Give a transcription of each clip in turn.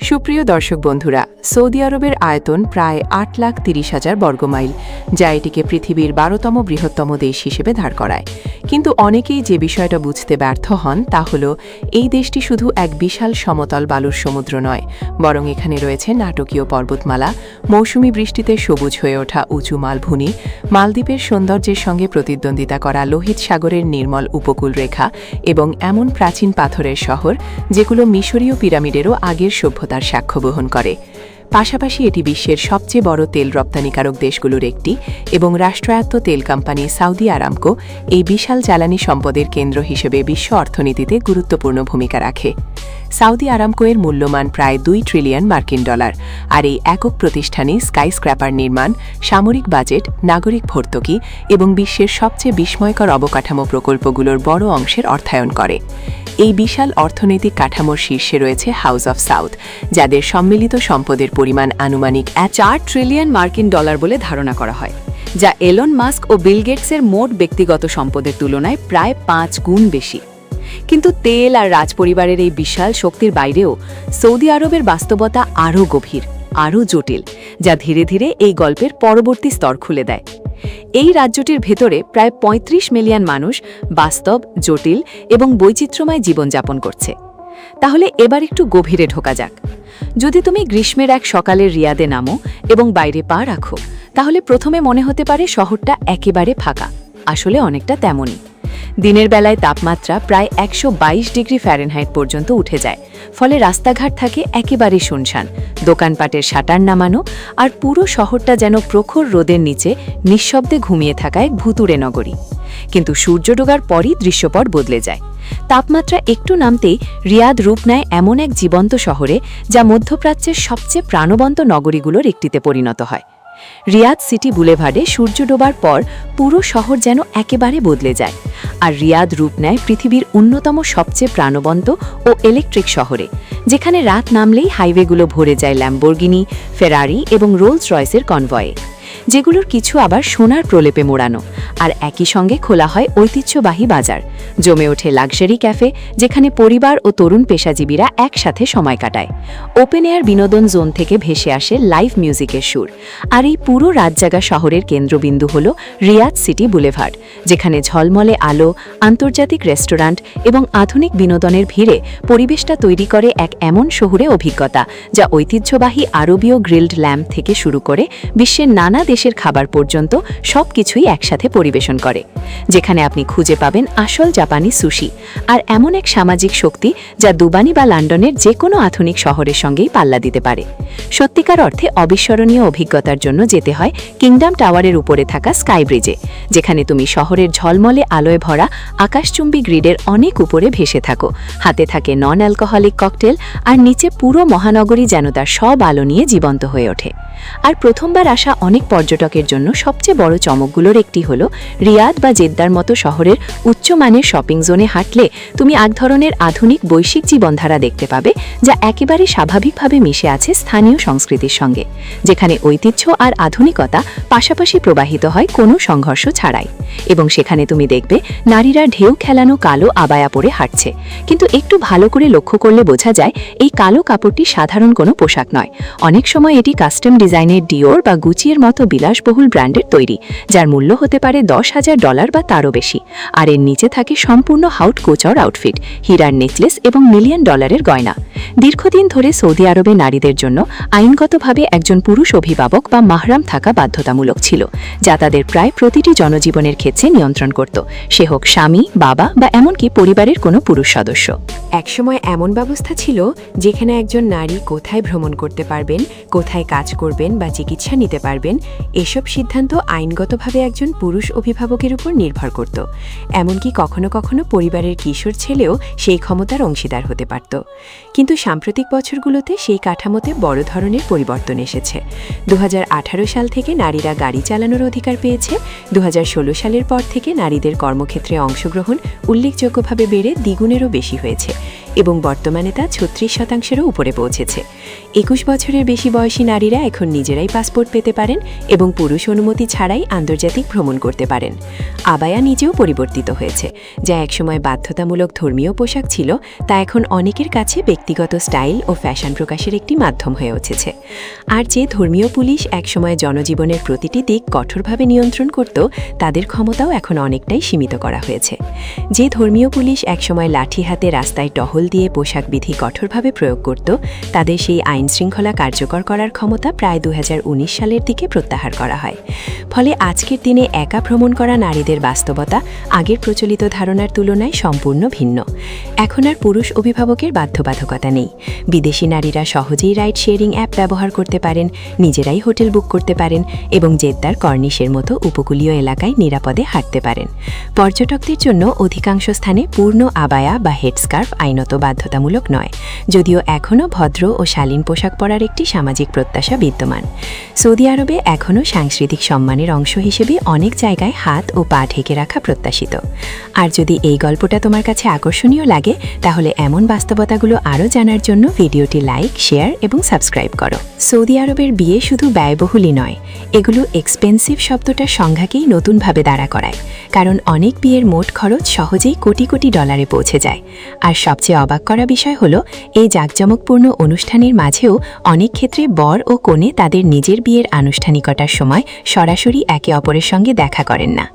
সুপ্রিয় দর্শক বন্ধুরা, সৌদি আরবের আয়তন প্রায় 8,30,000 বর্গমাইল, যা এটিকে পৃথিবীর 12তম বৃহত্তম দেশ হিসেবে দাঁড় করায়। কিন্তু অনেকেই যে বিষয়টা বুঝতে ব্যর্থ হন তা হল এই দেশটি শুধু এক বিশাল সমতল বালুর সমুদ্র নয়, বরং এখানে রয়েছে নাটকীয় পর্বতমালা, মৌসুমী বৃষ্টিতে সবুজ হয়ে ওঠা উঁচু মালভূমি, মালদ্বীপের সৌন্দর্যের সঙ্গে প্রতিদ্বন্দ্বিতা করা লোহিত সাগরের নির্মল উপকূল রেখা এবং এমন প্রাচীন পাথরের শহর যেগুলো মিশরীয় পিরামিডেরও আগের সভ্যতার সাক্ষ্য বহন করে। পাশাপাশি এটি বিশ্বের সবচেয়ে বড় তেল রপ্তানিকারক দেশগুলোর একটি এবং রাষ্ট্রায়ত্ত তেল কোম্পানি সাউদি আরামকো এই বিশাল জ্বালানি সম্পদের কেন্দ্র হিসেবে বিশ্ব অর্থনীতিতে গুরুত্বপূর্ণ ভূমিকা রাখে। সাউদি আরামকোয়ের মূল্যমান প্রায় $2 ট্রিলিয়ন, আর এই একক প্রতিষ্ঠানই স্কাইস্ক্র্যাপার নির্মাণ, সামরিক বাজেট, নাগরিক ভর্তুকি এবং বিশ্বের সবচেয়ে বিস্ময়কর অবকাঠামো প্রকল্পগুলোর বড় অংশের অর্থায়ন করে। এই বিশাল অর্থনৈতিক কাঠামোর শীর্ষে রয়েছে হাউস অফ সাউদ, যাদের সম্মিলিত সম্পদের পরিমাণ আনুমানিক $4 ট্রিলিয়ন বলে ধারণা করা হয়, যা এলন মাস্ক ও বিল গেটসের মোট ব্যক্তিগত সম্পদের তুলনায় প্রায় 5 গুণ বেশি। কিন্তু তেল আর রাজপরিবারের এই বিশাল শক্তির বাইরেও সৌদি আরবের বাস্তবতা আরও গভীর, আরও জটিল, যা ধীরে ধীরে এই গল্পের পরবর্তী স্তর খুলে দেয়। এই রাজ্যটির ভেতরে প্রায় 35 মিলিয়ন মানুষ বাস্তব, জটিল এবং বৈচিত্র্যময় জীবনযাপন করছে। তাহলে এবার একটু গভীরে ঢোকা যাক। যদি তুমি গ্রীষ্মের এক সকালের রিয়াদে নামো এবং বাইরে পা রাখো, তাহলে প্রথমে মনে হতে পারে শহরটা একেবারে ফাঁকা। আসলে অনেকটা তেমনই। দিনের বেলায় তাপমাত্রা প্রায় 122 ডিগ্রি ফ্যারেনহাইট পর্যন্ত উঠে যায়, ফলে রাস্তাঘাট থাকে একেবারে শুনশান, দোকানপাটের শাটার নামানো, আর পুরো শহরটা যেন প্রখর রোদের নিচে নিঃশব্দে ঘুমিয়ে থাকা এক ভুতুড়ে নগরী। কিন্তু সূর্য ডোবার পরই দৃশ্যপট বদলে যায়। তাপমাত্রা একটু নামতেই রিয়াদ রূপ নেয় এমন এক জীবন্ত শহরে, যা মধ্যপ্রাচ্যের সবচেয়ে প্রাণবন্ত নগরীগুলোর একটিতে পরিণত হয়। রিয়াদ সিটি বুলেভার্ডে সূর্য ডোবার পর পুরো শহর যেন একেবারে বদলে যায়, আর রিয়াদ রূপ নেয় পৃথিবীর অন্যতম সবচেয়ে প্রাণবন্ত ও ইলেকট্রিক শহরে, যেখানে রাত নামলেই হাইওয়েগুলো ভরে যায় ল্যাম্বরগিনি, ফেরারি এবং রোলস রয়েসের কনভয়ে, যেগুলোর কিছু আবার সোনার প্রলেপে মোড়ানো। আর একই সঙ্গে খোলা হয় ঐতিহ্যবাহী বাজার, জমে ওঠে লাক্সারি ক্যাফে, যেখানে পরিবার ও তরুণ পেশাজীবীরা একসাথে সময় কাটায়। ওপেন এয়ার বিনোদন জোন থেকে ভেসে আসে লাইভ মিউজিকের সুর। আর এই পুরো রাতজাগা শহরের কেন্দ্রবিন্দু হল রিয়াদ সিটি বুলেভার্ড, যেখানে ঝলমলে আলো, আন্তর্জাতিক রেস্টুরেন্ট এবং আধুনিক বিনোদনের ভিড়ে পরিবেশটা তৈরি করে এক এমন শহুরে অভিজ্ঞতা, যা ঐতিহ্যবাহী আরবীয় গ্রিলড ল্যাম্প থেকে শুরু করে বিশ্বের নানা দেশের খাবার পর্যন্ত সবকিছুই একসাথে পরিবেশন করে। যেখানে আপনি খুঁজে পাবেন আসল জাপানি সুশি, আর এমন এক সামাজিক শক্তি যা দুবানি বা লন্ডনের যে কোনো আধুনিক শহরের সঙ্গেই পাল্লা দিতে পারে। সত্যিকার অর্থে অবিস্মরণীয় অভিজ্ঞতার জন্য যেতে হয় কিংডম টাওয়ারের উপরে থাকা স্কাই ব্রিজে, যেখানে তুমি শহরের ঝলমলে আলোয় ভরা আকাশচুম্বী গ্রিডের অনেক উপরে ভেসে থাকো। হাতে থাকে নন অ্যালকোহলিক ককটেল, আর নিচে পুরো মহানগরী যেন তার সব আলো নিয়ে জীবন্ত হয়ে ওঠে। আর প্রথমবার আসা অনেক পর্যটকের জন্য সবচেয়ে বড় চমকগুলোর একটি হল রিয়াদ বা জেদ্দার মতো শহরের উচ্চমানের শপিং জোনে হাঁটলে তুমি এক ধরনের আধুনিক বৈশ্বিক জীবনধারা দেখতে পাবে, যা একেবারে স্বাভাবিকভাবে মিশে আছে স্থানীয় সংস্কৃতির সঙ্গে, যেখানে ঐতিহ্য আর আধুনিকতা পাশাপাশি প্রবাহিত হয় কোনো সংঘর্ষ ছাড়াই। এবং সেখানে তুমি দেখবে নারীরা ঢেউ খেলানো কালো আবায়া পরে হাঁটছে, কিন্তু একটু ভালো করে লক্ষ্য করলে বোঝা যায় এই কালো কাপড়টি সাধারণ কোনো পোশাক নয়। অনেক সময় এটি কাস্টম ডিজাইনের ডিওর বা গুচিয়ের মতো বিলাসবহুল ব্র্যান্ডের তৈরি, যার মূল্য হতে পারে $10,000 বা তারও বেশি। আর এর নিচে থাকে সম্পূর্ণ হাউট কোচর আউটফিট, হীরার নেকলেস এবং $1 মিলিয়ন গয়না। দীর্ঘদিন ধরে সৌদি আরবে নারীদের জন্য আইনগতভাবে একজন পুরুষ অভিভাবক বা মাহরাম থাকা বাধ্যতামূলক ছিল, যা তাদের প্রায় প্রতিটি জনজীবনের ক্ষেত্রে নিয়ন্ত্রণ করত, সে হোক স্বামী, বাবা বা এমনকি পরিবারের কোনো পুরুষ সদস্য। একসময় এমন ব্যবস্থা ছিল যেখানে একজন নারী কোথায় ভ্রমণ করতে পারবেন, কোথায় কাজ করবেন বা চিকিৎসা নিতে পারবেন, এসব সিদ্ধান্ত আইনগতভাবে একজন পুরুষ অভিভাবকের উপর নির্ভর করত। এমনকি কখনো কখনো পরিবারের কিশোর ছেলেও সেই ক্ষমতার অংশীদার হতে পারত। কিন্তু সাম্প্রতিক বছরগুলোতে সেই কাঠামোতে বড় ধরনের পরিবর্তন এসেছে। 2018 সাল থেকে নারীরা গাড়ি চালানোর অধিকার পেয়েছে। 2016 সালের পর থেকে নারীদের কর্মক্ষেত্রে অংশগ্রহণ উল্লেখযোগ্যভাবে বেড়ে দ্বিগুণেরও বেশি হয়েছে এবং বর্তমানে তা 36%-এরও উপরে পৌঁছেছে। 21 বছরের বেশি বয়সী নারীরা এখন এখন নিজেরাই পাসপোর্ট পেতে পারেন এবং পুরুষ অনুমতি ছাড়াই আন্তর্জাতিক ভ্রমণ করতে পারেন। আবায়া নিজেও পরিবর্তিত হয়েছে, যা একসময় বাধ্যতামূলক ধর্মীয় পোশাক ছিল, তা এখন অনেকের কাছে ব্যক্তিগত স্টাইল ও ফ্যাশন প্রকাশের একটি মাধ্যম হয়ে উঠেছে। আর যে ধর্মীয় পুলিশ একসময় জনজীবনের প্রতিটি দিক কঠোরভাবে নিয়ন্ত্রণ করত, তাদের ক্ষমতাও এখন অনেকটাই সীমিত করা হয়েছে। যে ধর্মীয় পুলিশ একসময় লাঠি হাতে রাস্তায় টহল দিয়ে পোশাক বিধি কঠোরভাবে প্রয়োগ করত, তাদের সেই আইনশৃঙ্খলা কার্যকর করার ক্ষমতা প্রায় 2019 সালের দিকে প্রত্যাহার করা হয়। ফলে আজকের দিনে একা ভ্রমণ করা নারীদের বাস্তবতা আগের প্রচলিত ধারণার তুলনায় সম্পূর্ণ ভিন্ন। এখন আর পুরুষ অভিভাবকের বাধ্যবাধকতা নেই। বিদেশি নারীরা সহজেই রাইড শেয়ারিং অ্যাপ ব্যবহার করতে পারেন, নিজেরাই হোটেল বুক করতে পারেন এবং জেদ্দার কর্নিশের মতো উপকূলীয় এলাকায় নিরাপদে হাঁটতে পারেন। পর্যটকদের জন্য অধিকাংশ স্থানে পূর্ণ আবায়া বা হেডস্কার্ফ আইনত বাধ্যতামূলক নয়, যদিও এখনও ভদ্র ও শালীন পোশাক পরার একটি সামাজিক প্রত্যাশা বিদ্যমান। সৌদি আরবে এখনও সাংস্কৃতিক সম্মানের অংশ হিসেবে অনেক জায়গায় হাত ও পা ঢেকে রাখা প্রত্যাশিত। আর যদি এই গল্পটা তোমার কাছে আকর্ষণীয় লাগে, তাহলে এমন বাস্তবতাগুলো আরও জানার জন্য ভিডিওটি লাইক, শেয়ার এবং সাবস্ক্রাইব করো। সৌদি আরবের বিয়ে শুধু ব্যয়বহুলই নয়, এগুলো এক্সপেন্সিভ শব্দটার সংজ্ঞাকেই নতুনভাবে দাঁড়া করায়, কারণ অনেক বিয়ের মোট খরচ সহজেই কোটি কোটি ডলারে পৌঁছে যায়। আর সবচেয়ে অবাক করা বিষয় হলো, এই জাঁকজমকপূর্ণ অনুষ্ঠানের মাঝেও অনেক ক্ষেত্রে বর ও কনে তাদের নিজের বিয়ের আনুষ্ঠানিকতার সময় সরাসরি একে অপরের সঙ্গে দেখা করেন না।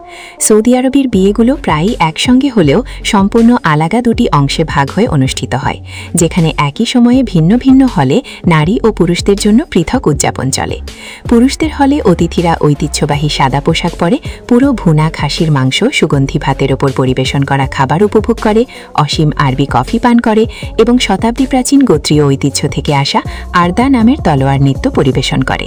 সৌদি আরবের বিয়েগুলো প্রায়ই একসঙ্গে হলেও সম্পূর্ণ আলাদা দুটি অংশে ভাগ হয়ে অনুষ্ঠিত হয়, যেখানে একই সময়ে ভিন্ন ভিন্ন হলে নারী ও পুরুষদের জন্য পৃথক উদযাপন চলে। পুরুষদের হলে অতিথিরা ঐতিহ্যবাহী সাদা পোশাক পরে পুরো ভুনা খাসির মাংস, সুগন্ধি ভাতের ওপর পরিবেশন করা খাবার উপভোগ করে, অসীম আরবি কফি পান করে এবং শতাব্দী প্রাচীন গোত্রীয় ঐতিহ্য থেকে আসা আর্দা নামের তলোয়ার নৃত্য পরিবেশন করে।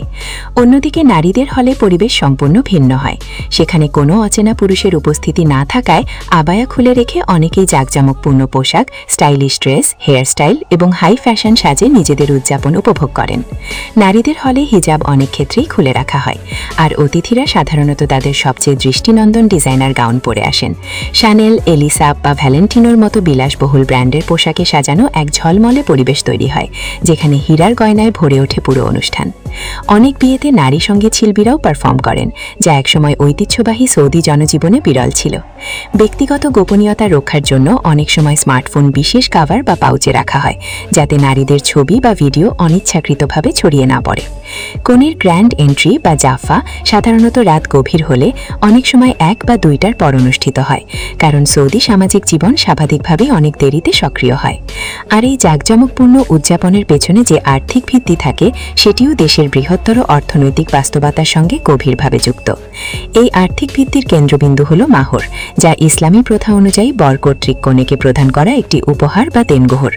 অন্যদিকে নারীদের হলে পরিবেশ সম্পূর্ণ ভিন্ন হয়। সেখানে কোনো অচেনা পুরুষের উপস্থিতি না থাকায় আবায়া খুলে রেখে অনেকেই জাঁকজমকপূর্ণ পোশাক, স্টাইলিশ ড্রেস, হেয়ারস্টাইল এবং হাই ফ্যাশন সাজে নিজেদের উদযাপন উপভোগ করেন। নারীদের হলে হিজাব অনেক ক্ষেত্রেই খুলে রাখা হয়, আর অতিথিরা সাধারণত তাদের সবচেয়ে দৃষ্টিনন্দন ডিজাইনার গাউন পরে আসেন। শানেল, এলিসা বা ভ্যালেন্টিনোর মতো বিলাসবহুল ব্র্যান্ডের পোশাকে সাজানো এক ঝলমলে পরিবেশ তৈরি হয়, যেখানে হীরার গয়নায় ভরে ওঠে পুরো অনুষ্ঠান। অনেক বিয়েতে নারী সঙ্গীত শিল্পীরাও পারফর্ম করেন, যা একসময় ঐতিহ্যবাহী সৌদি জনজীবনে বিরল ছিল। ব্যক্তিগত গোপনীয়তা রক্ষার জন্য অনেক সময় স্মার্টফোন বিশেষ কাভার বা পাউচে রাখা হয়, যাতে নারীদের ছবি বা ভিডিও অনিচ্ছাকৃতভাবে ছড়িয়ে না পড়ে। কনের গ্র্যান্ড এন্ট্রি বা জাফা সাধারণত রাত গভীর হলে অনেক সময় 1 বা 2টার পর অনুষ্ঠিত হয়, কারণ সৌদি সামাজিক জীবন স্বাভাবিকভাবেই অনেক দেরিতে সক্রিয় হয়। আর এই জাঁকজমকপূর্ণ উদযাপনের পেছনে যে আর্থিক ভিত্তি থাকে, সেটিও দেশের বৃহত্তর অর্থনৈতিক বাস্তবতার সঙ্গে গভীরভাবে যুক্ত। এই আর্থিক ভিত্তির কেন্দ্রবিন্দু হল মাহর, যা ইসলামী প্রথা অনুযায়ী বর কর্তৃক কনেকে প্রদান করা একটি উপহার বা দেনমোহর।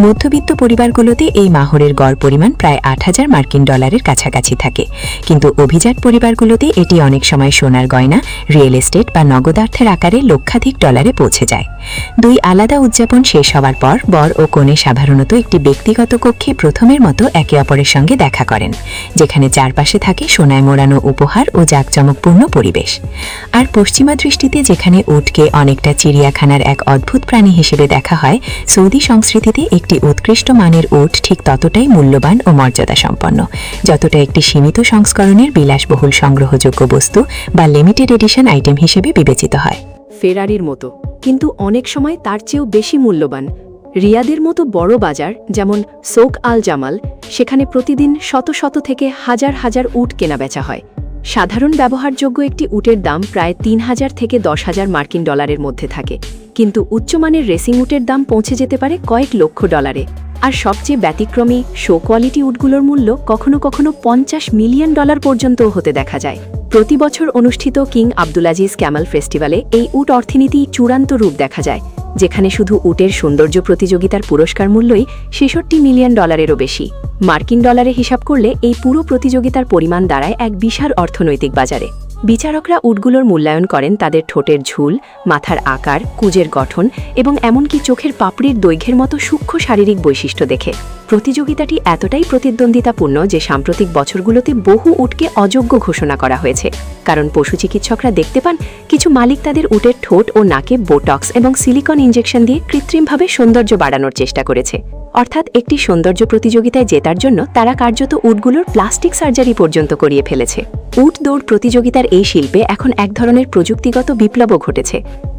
মধ্যবিত্ত পরিবারগুলোতে এই মাহরের গড় পরিমাণ প্রায় 8,000 মার্কিন ডলারের কাছাকাছি থাকে, কিন্তু অভিজাত পরিবারগুলোতে এটি অনেক সময় সোনার গয়না, রিয়েল এস্টেট বা নগদার্থের আকারে লক্ষাধিক ডলারে পৌঁছে যায়। 2 আলাদা উদযাপন শেষ হওয়ার পর বর ও কনে সাধারণত একটি ব্যক্তিগত কক্ষে প্রথমের মতো একে অপরের সঙ্গে দেখা করেন, যেখানে চারপাশে থাকে সোনায় মোড়ানো উপহার ও জাঁকজমকপূর্ণ পরিবেশ। আর পশ্চিমা দৃষ্টিতে যেখানে উটকে অনেকটা চিড়িয়াখানার এক অদ্ভুত প্রাণী হিসেবে দেখা হয়, সৌদি সংস্কৃতিতে একটি উৎকৃষ্ট মানের উট ঠিক ততটাই মূল্যবান ও মর্যাদা সম্পন্ন, যতটা একটি সীমিত সংস্করণের বিলাসবহুল সংগ্রহযোগ্য বস্তু বা লিমিটেড এডিশন আইটেম হিসেবে বিবেচিত হয়। ফেরারির মতো, কিন্তু অনেক সময় তার চেয়েও বেশি মূল্যবান। রিয়াদের মতো বড় বাজার, যেমন সৌক আল জামাল, সেখানে প্রতিদিন শত শত থেকে হাজার হাজার উট কেনাবেচা হয়। সাধারণ ব্যবহারযোগ্য একটি উটের দাম প্রায় 3,000 থেকে 10,000 মার্কিন ডলারের মধ্যে থাকে, কিন্তু উচ্চমানের রেসিং উটের দাম পৌঁছে যেতে পারে কয়েক লক্ষ ডলারে। আর সবচেয়ে ব্যতিক্রমী শো কোয়ালিটি উটগুলোর মূল্য কখনো কখনো $50 মিলিয়ন পর্যন্তও হতে দেখা যায়। প্রতি বছর অনুষ্ঠিত কিং আব্দুলাজিজ ক্যামেল ফেস্টিভ্যালে এই উট অর্থনীতি চূড়ান্ত রূপ দেখা যায়, যেখানে শুধু উটের সৌন্দর্য প্রতিযোগিতার পুরস্কার মূল্যই $66 মিলিয়ন বেশি। মার্কিন ডলারে হিসাব করলে এই পুরো প্রতিযোগিতার পরিমাণ দাঁড়ায় এক বিশাল অর্থনৈতিক বাজারে। বিচারকরা উটগুলোর মূল্যায়ন করেন তাদের ঠোঁটের ঝুল, মাথার আকার, কুঁজের গঠন এবং এমনকি চোখের পাপড়ির দৈর্ঘ্যের মতো সূক্ষ্ম শারীরিক বৈশিষ্ট্য দেখে। প্রতিযোগিতাটি এতটাই প্রতিদ্বন্দ্বিতাপূর্ণ যে সাম্প্রতিক বছরগুলোতে বহু উটকে অযোগ্য ঘোষণা করা হয়েছে, কারণ পশু চিকিৎসকরা দেখতে পান কিছু কিছু মালিক তাদের উটের ঠোঁট ও নাকে বোটক্স এবং সিলিকন ইনজেকশন দিয়ে কৃত্রিমভাবে সৌন্দর্য বাড়ানোর চেষ্টা করেছে। অর্থাৎ একটি সৌন্দর্য প্রতিযোগিতায় জেতার জন্য তারা কার্যত উটগুলোর প্লাস্টিক সার্জারি পর্যন্ত করিয়ে ফেলেছে। উট দৌড় প্রতিযোগিতার এই শিল্পে এখন এক ধরনের প্রযুক্তিগত বিপ্লবও ঘটেছে।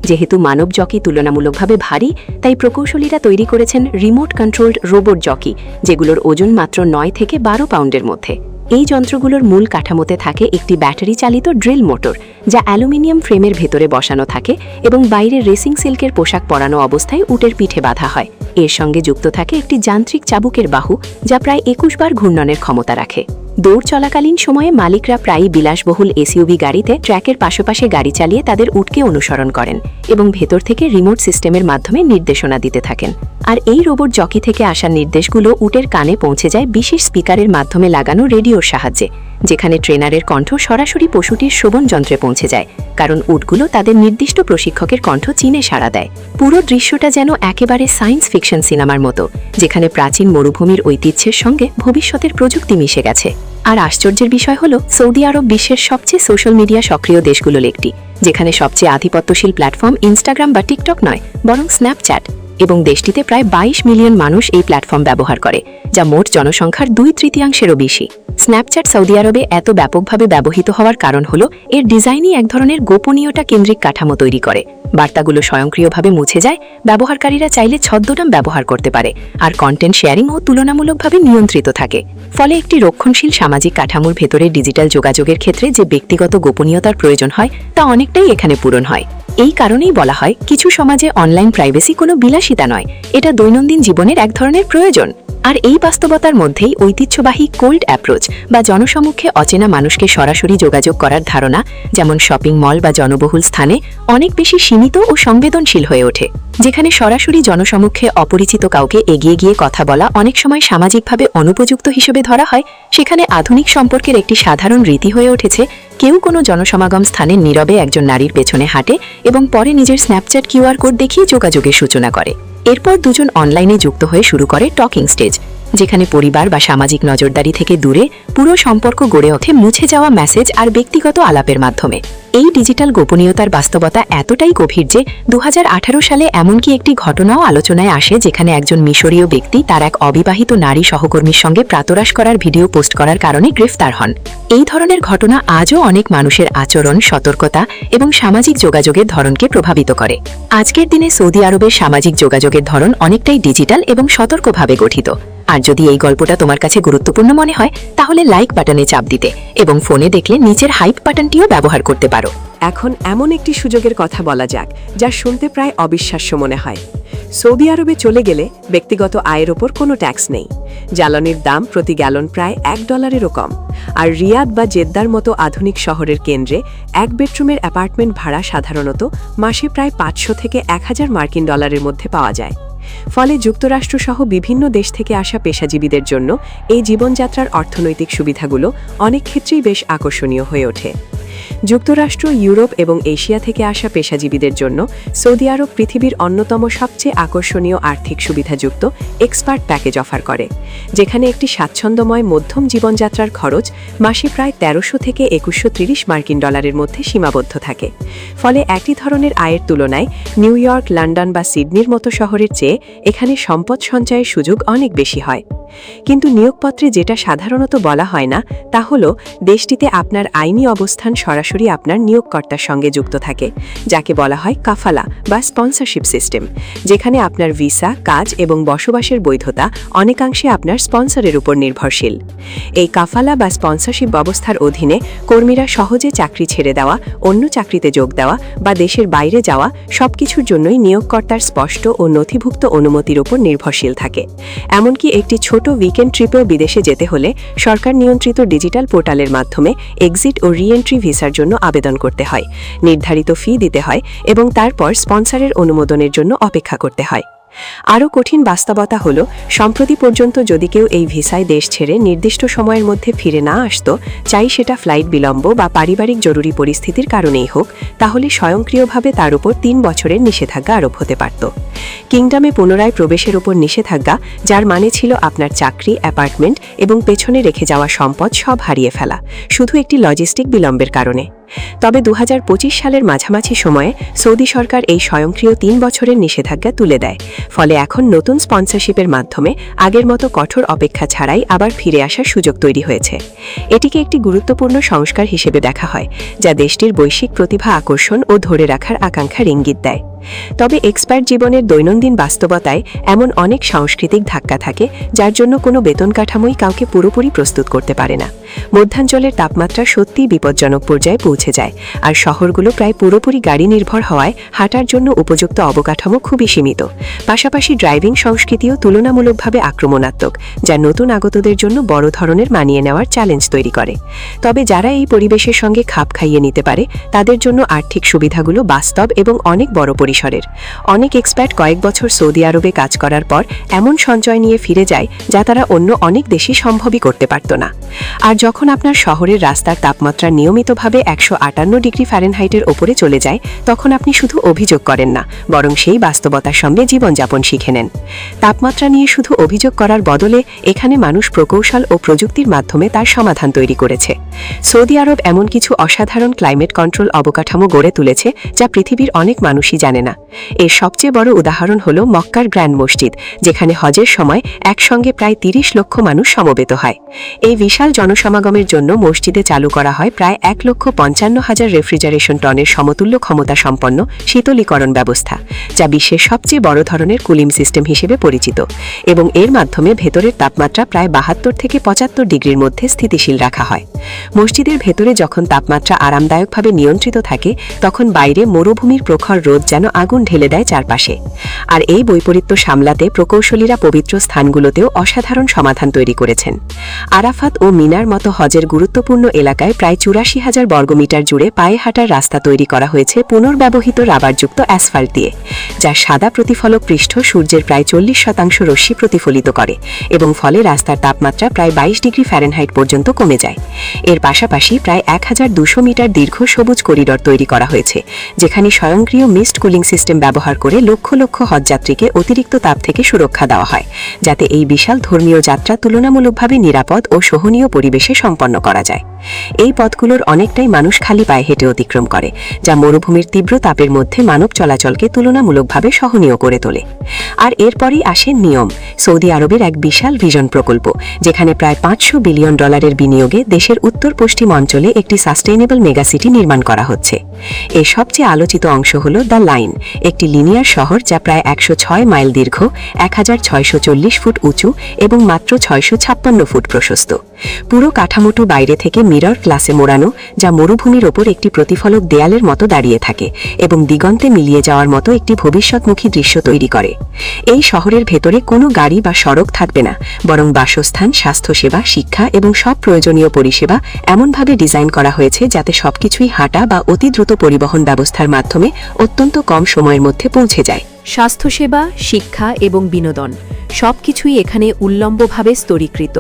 যেহেতু মানব জকি তুলনামূলকভাবে ভারী, তাই প্রকৌশলীরা তৈরি করেছেন রিমোট কন্ট্রোলড রোবট জকি, যেগুলোর ওজন মাত্র 9 থেকে 12 পাউন্ডের মধ্যে। এই যন্ত্রগুলোর মূল কাঠামোতে থাকে একটি ব্যাটারি চালিত ড্রিল মোটর, যা অ্যালুমিনিয়াম ফ্রেমের ভেতরে বসানো থাকে এবং বাইরে রেসিং সিল্কের পোশাক পরানো অবস্থায় উটের পিঠে বাঁধা হয়। এর সঙ্গে যুক্ত থাকে একটি যান্ত্রিক চাবুকের বাহু, যা প্রায় 21 বার ঘূর্ণনের ক্ষমতা রাখে। দৌড় চলাকালীন সময়ে মালিকরা প্রায়ই বিলাসবহুল এসইউভি গাড়িতে ট্র্যাকের পাশাপাশি গাড়ি চালিয়ে তাদের উটকে অনুসরণ করেন এবং ভেতর থেকে রিমোট সিস্টেমের মাধ্যমে নির্দেশনা দিতে থাকেন। আর এই রোবট জকি থেকে আসা নির্দেশগুলো উটের কানে পৌঁছে যায় বিশেষ স্পিকারের মাধ্যমে লাগানো রেডিওর সাহায্যে, যেখানে ট্রেনারের কণ্ঠ সরাসরি পশুটির শ্রবণ যন্ত্রে পৌঁছে যায়, কারণ উটগুলো তাদের নির্দিষ্ট প্রশিক্ষকের কণ্ঠ চিনে সাড়া দেয়। পুরো দৃশ্যটা যেন একেবারে সায়েন্স ফিকশন সিনেমার মতো, যেখানে প্রাচীন মরুভূমির ঐতিহ্যের সঙ্গে ভবিষ্যতের প্রযুক্তি মিশে গেছে। আর আশ্চর্যের বিষয় হলো, সৌদি আরব বিশ্বের সবচেয়ে সোশ্যাল মিডিয়া সক্রিয় দেশগুলোর একটি, যেখানে সবচেয়ে আধিপত্যশীল প্ল্যাটফর্ম ইনস্টাগ্রাম বা টিকটক নয়, বরং স্ন্যাপচ্যাট, এবং দেশটিতে প্রায় 22 মিলিয়ন মানুষ এই প্ল্যাটফর্ম ব্যবহার করে, যা মোট জনসংখ্যার 2/3-এরও বেশি। স্ন্যাপচ্যাট সৌদি আরবে এত ব্যাপকভাবে ব্যবহৃত হওয়ার কারণ হলো এর ডিজাইনই এক ধরনের গোপনীয়তা কেন্দ্রিক কাঠামো তৈরি করে। বার্তাগুলো স্বয়ংক্রিয়ভাবে মুছে যায়, ব্যবহারকারীরা চাইলে ছদ্মনাম ব্যবহার করতে পারে, আর কন্টেন্ট শেয়ারিংও তুলনামূলকভাবে নিয়ন্ত্রিত থাকে। ফলে একটি রক্ষণশীল সামাজিক কাঠামোর ভেতরে ডিজিটাল যোগাযোগের ক্ষেত্রে যে ব্যক্তিগত গোপনীয়তার প্রয়োজন হয়, তা অনেকটাই এখানে পূরণ হয়। এই কারণেই বলা হয়, কিছু সমাজে অনলাইন প্রাইভেসি কোনো বিলাসিতা নয়, এটা দৈনন্দিন জীবনের এক ধরনের প্রয়োজন। আর এই বাস্তবতার মধ্যেই ঐতিহ্যবাহী কোল্ড অ্যাপ্রোচ বা জনসমক্ষে অচেনা মানুষকে সরাসরি যোগাযোগ করার ধারণা, যেমন শপিং মল বা জনবহুল স্থানে, অনেক বেশি সীমিত ও সংবেদনশীল হয়ে ওঠে। যেখানে সরাসরি জনসমক্ষে অপরিচিত কাউকে এগিয়ে গিয়ে কথা বলা অনেক সময় সামাজিকভাবে অনুপযুক্ত হিসেবে ধরা হয়, সেখানে আধুনিক সম্পর্কের একটি সাধারণ রীতি হয়ে উঠেছে কেউ কোনো জনসমাগম স্থানে নীরবে একজন নারীর পেছনে হাঁটে এবং পরে নিজের স্ন্যাপচ্যাট কিউআর কোড দেখিয়ে যোগাযোগের সূচনা করে। এরপর দুজন অনলাইনে যুক্ত হয়ে শুরু করে টকিং স্টেজ, যেখানে পরিবার বা সামাজিক নজরদারি থেকে দূরে পুরো সম্পর্ক গড়ে ওঠে মুছে যাওয়া মেসেজ আর ব্যক্তিগত আলাপের মাধ্যমে। এই ডিজিটাল গোপনীয়তার বাস্তবতা এতটাই গভীর যে 2018 সালে এমনকি একটি ঘটনাও আলোচনায় আসে, যেখানে একজন মিশরীয় ব্যক্তি তার এক অবিবাহিত নারী সহকর্মীর সঙ্গে প্রাতরাশ করার ভিডিও পোস্ট করার কারণে গ্রেফতার হন। এই ধরনের ঘটনা আজও অনেক মানুষের আচরণ, সতর্কতা এবং সামাজিক যোগাযোগের ধরনকে প্রভাবিত করে। আজকের দিনে সৌদি আরবের সামাজিক যোগাযোগের ধরন অনেকটাই ডিজিটাল এবং সতর্কভাবে গঠিত। আর যদি এই গল্পটা তোমার কাছে গুরুত্বপূর্ণ মনে হয়, তাহলে লাইক বাটনে চাপ দিতে এবং ফোনে দেখলে নিচের হাইপ বাটনটিও ব্যবহার করতে পারো। এখন এমন একটি সুযোগের কথা বলা যাক, যা শুনতে প্রায় অবিশ্বাস্য মনে হয়। সৌদি আরবে চলে গেলে ব্যক্তিগত আয়ের ওপর কোনো ট্যাক্স নেই। জ্বালানির দাম প্রতি গ্যালন প্রায় $1-এরও কম। আর রিয়াদ বা জেদ্দার মতো আধুনিক শহরের কেন্দ্রে এক বেডরুমের অ্যাপার্টমেন্ট ভাড়া সাধারণত মাসে প্রায় 500 থেকে $1000 মধ্যে পাওয়া যায়। ফলে যুক্তরাষ্ট্রসহ বিভিন্ন দেশ থেকে আসা পেশাজীবীদের জন্য এই জীবনযাত্রার অর্থনৈতিক সুবিধাগুলো অনেক ক্ষেত্রেই বেশ আকর্ষণীয় হয়ে ওঠে। যুক্তরাষ্ট্র, ইউরোপ এবং এশিয়া থেকে আসা পেশাজীবীদের জন্য সৌদি আরব পৃথিবীর অন্যতম সবচেয়ে আকর্ষণীয় আর্থিক সুবিধাযুক্ত এক্সপার্ট প্যাকেজ অফার করে, যেখানে একটি স্বাচ্ছন্দ্যময় মধ্যম জীবনযাত্রার খরচ মাসে প্রায় $1300 থেকে $2130 মধ্যে সীমাবদ্ধ থাকে। ফলে একই ধরনের আয়ের তুলনায় নিউ ইয়র্ক, লন্ডন বা সিডনির মতো শহরের চেয়ে এখানে সম্পদ সঞ্চয়ের সুযোগ অনেক বেশি হয়। কিন্তু নিয়োগপত্রে যেটা সাধারণত বলা হয় না, তা হলো দেশটিতে আপনার আইনি অবস্থান সরাসরি আপনার নিয়োগকর্তার সঙ্গে যুক্ত থাকে, যাকে বলা হয় কাফালা বা স্পন্সরশিপ সিস্টেম, যেখানে আপনার ভিসা, কাজ এবং বসবাসের বৈধতা অনেকাংশে আপনার স্পন্সরের উপর নির্ভরশীল। এই কাফালা বা স্পন্সরশিপ ব্যবস্থার অধীনে কর্মীরা সহজে চাকরি ছেড়ে দেওয়া, অন্য চাকরিতে যোগ দেওয়া বা দেশের বাইরে যাওয়া সবকিছুর জন্যই নিয়োগকর্তার স্পষ্ট ও নথিভুক্ত অনুমতির উপর নির্ভরশীল থাকে। এমনকি একটি ছোট উইকেন্ড ট্রিপেও বিদেশে যেতে হলে সরকার নিয়ন্ত্রিত ডিজিটাল পোর্টালের মাধ্যমে এক্সিট ও রি-এন্ট্রি ভিসার জন্য আবেদন করতে হয়, নির্ধারিত ফি দিতে হয় এবং তারপর স্পন্সরের অনুমোদনের জন্য অপেক্ষা করতে হয়। আরও কঠিন বাস্তবতা হল, সম্প্রতি পর্যন্ত যদি কেউ এই ভিসায় দেশ ছেড়ে নির্দিষ্ট সময়ের মধ্যে ফিরে না আসতো, চাই সেটা ফ্লাইট বিলম্ব বা পারিবারিক জরুরি পরিস্থিতির কারণেই হোক, তাহলে স্বয়ংক্রিয়ভাবে তার উপর 3 বছরের নিষেধাজ্ঞা আরোপ হতে পারত। কিংডমে পুনরায় প্রবেশের উপর নিষেধাজ্ঞা, যার মানে ছিল আপনার চাকরি, অ্যাপার্টমেন্ট এবং পেছনে রেখে যাওয়া সম্পদ সব হারিয়ে ফেলা, শুধু একটি লজিস্টিক বিলম্বের কারণে। তবে 2025 সালের মাঝামাঝি সময়ে সৌদি সরকার এই স্বয়ংক্রিয় 3 বছরের নিষেধাজ্ঞা তুলে দেয়। ফলে এখন নতুন স্পন্সরশিপের মাধ্যমে আগের মতো কঠোর অপেক্ষা ছাড়াই আবার ফিরে আসার সুযোগ তৈরি হয়েছে। এটিকে একটি গুরুত্বপূর্ণ সংস্কার হিসেবে দেখা হয়, যা দেশটির বৈশ্বিক প্রতিভা আকর্ষণ ও ধরে রাখার আকাঙ্ক্ষার ইঙ্গিত দেয়। তবে এক্সপার্ট জীবনের দৈনন্দিন বাস্তবতায় এমন অনেক সাংস্কৃতিক ধাক্কা থাকে, যার জন্য কোনো বেতন কাঠামোই কাউকে পুরোপুরি প্রস্তুত করতে পারে না। মধ্যাঞ্চলের তাপমাত্রা সত্যিই বিপজ্জনক পর্যায়ে পৌঁছে যায়, আর শহরগুলো প্রায় পুরোপুরি গাড়ি নির্ভর হওয়ায় হাঁটার জন্য উপযুক্ত অবকাঠামো খুবই সীমিত। পাশাপাশি ড্রাইভিং সংস্কৃতিও তুলনামূলকভাবে আক্রমণাত্মক, যা নতুন আগতদের জন্য বড় ধরনের মানিয়ে নেওয়ার চ্যালেঞ্জ তৈরি করে। তবে যারা এই পরিবেশের সঙ্গে খাপ খাইয়ে নিতে পারে, তাদের জন্য আর্থিক সুবিধাগুলো বাস্তব এবং অনেক বড় পরিসরের। অনেক এক্সপার্ট কয়েক বছর সৌদি আরবে কাজ করার পর এমন সঞ্চয় নিয়ে ফিরে যায়, যা তারা অন্য অনেক দেশই সম্ভবই করতে পারত না। আর যখন আপনার শহরের রাস্তার তাপমাত্রা নিয়মিতভাবে 158 ডিগ্রি ফ্যারেনহাইটের ওপরে চলে যায়, তখন আপনি শুধু অভিযোগ করেন না, বরং সেই বাস্তবতার সঙ্গে জীবনযাপন শিখে নেন। তাপমাত্রা নিয়ে শুধু অভিযোগ করার বদলে এখানে মানুষ প্রকৌশল ও প্রযুক্তির মাধ্যমে তার সমাধান তৈরি করেছে। সৌদি আরব এমন কিছু অসাধারণ ক্লাইমেট কন্ট্রোল অবকাঠামো গড়ে তুলেছে, যা পৃথিবীর অনেক মানুষই জানে না। এর সবচেয়ে বড় উদাহরণ হল মক্কার গ্র্যান্ড মসজিদ, যেখানে হজের সময় একসঙ্গে প্রায় 30 লক্ষ মানুষ সমবেত হয়। এই বিশাল জনসমাগমের জন্য মসজিদে চালু করা হয় প্রায় 1,55,000 রেফ্রিজারেশন টনের সমতুল্য ক্ষমতা সম্পন্ন শীতলীকরণ ব্যবস্থা, যা বিশ্বের সবচেয়ে বড় ধরনের কুলিং সিস্টেম হিসেবে পরিচিত, এবং এর মাধ্যমে ভেতরের তাপমাত্রা প্রায় 72 থেকে 75 ডিগ্রির মধ্যে স্থিতিশীল রাখা হয়। মসজিদের ভেতরে যখন তাপমাত্রা আরামদায়কভাবে নিয়ন্ত্রিত থাকে, তখন বাইরে মরুভূমির প্রখর রোদ যেন আগুন ঢেলে দেয় চারপাশে। আর এই বৈপরীত্য সামলাতে প্রকৌশলীরা পবিত্র স্থানগুলোতেও অসাধারণ সমাধান তৈরি করেছেন। আরাফাত ও মিনার মতো হজের গুরুত্বপূর্ণ এলাকায় প্রায় 84,000 বর্গমিটার জুড়ে পায়ে হাঁটার রাস্তা তৈরি করা হয়েছে পুনর্ব্যবহৃত রাবারযুক্ত অ্যাসফাল্ট দিয়ে, যা সাদা প্রতিফলক পৃষ্ঠ সূর্যের প্রায় 40% রশ্মি প্রতিফলিত করে, এবং ফলে রাস্তার তাপমাত্রা প্রায় 22 ডিগ্রি ফ্যারেনহাইট পর্যন্ত কমে যায়। এর পাশাপাশি প্রায় 1200 মিটার দীর্ঘ সবুজ করিডর তৈরি করা হয়েছে, যেখানে স্বয়ংক্রিয় মিস্ট কুলিং সিস্টেম ব্যবহার করে লক্ষ লক্ষ হজযাত্রীকে অতিরিক্ত তাপ থেকে সুরক্ষা দেওয়া হয়, যাতে এই বিশাল ধর্মীয় যাত্রা তুলনামূলকভাবে নিরাপদ ও সহনীয় পরিবেশে সম্পন্ন করা যায়। এই পথগুলোর অনেকটাই মানুষ খালি পায়ে হেঁটে অতিক্রম করে, যা মরুভূমির তীব্র তাপের মধ্যে মানব চলাচলকে তুলনামূলকভাবে সহনীয় করে তোলে। আর এরপরই আসে নিয়ম, সৌদি আরবের এক বিশাল ভিশন প্রকল্প, যেখানে প্রায় $500 বিলিয়ন বিনিয়োগে দেশের উত্তর পশ্চিম অঞ্চলে একটি সাস্টেইনেবল মেগাসিটি নির্মাণ করা হচ্ছে। এর সবচেয়ে আলোচিত অংশ হল দ্য লাইন, একটি লিনিয়ার শহর যা প্রায় 106 মাইল দীর্ঘ, 1640 ফুট উঁচু এবং মাত্র 656 ফুট প্রশস্ত। পুরো কাঠামোটি বাইরে থেকে মিরর গ্লাসে মোড়ানো, যা মরুভূমির ওপর একটি প্রতিফলক দেয়ালের মতো দাঁড়িয়ে থাকে এবং দিগন্তে মিলিয়ে যাওয়ার মতো একটি ভবিষ্যৎমুখী দৃশ্য তৈরি করে। এই শহরের ভেতরে কোনো গাড়ি বা সড়ক থাকবে না, বরং বাসস্থান, স্বাস্থ্যসেবা, শিক্ষা এবং সব প্রয়োজনীয় পরিষেবা এমনভাবে ডিজাইন করা হয়েছে যাতে সবকিছুই হাঁটা বা অতি দ্রুত পরিবহন ব্যবস্থার মাধ্যমে অত্যন্ত কম সময়ের মধ্যে পৌঁছে যায়। স্বাস্থ্যসেবা, শিক্ষা এবং বিনোদন সবকিছুই এখানে উল্লম্বভাবে স্তরীকৃত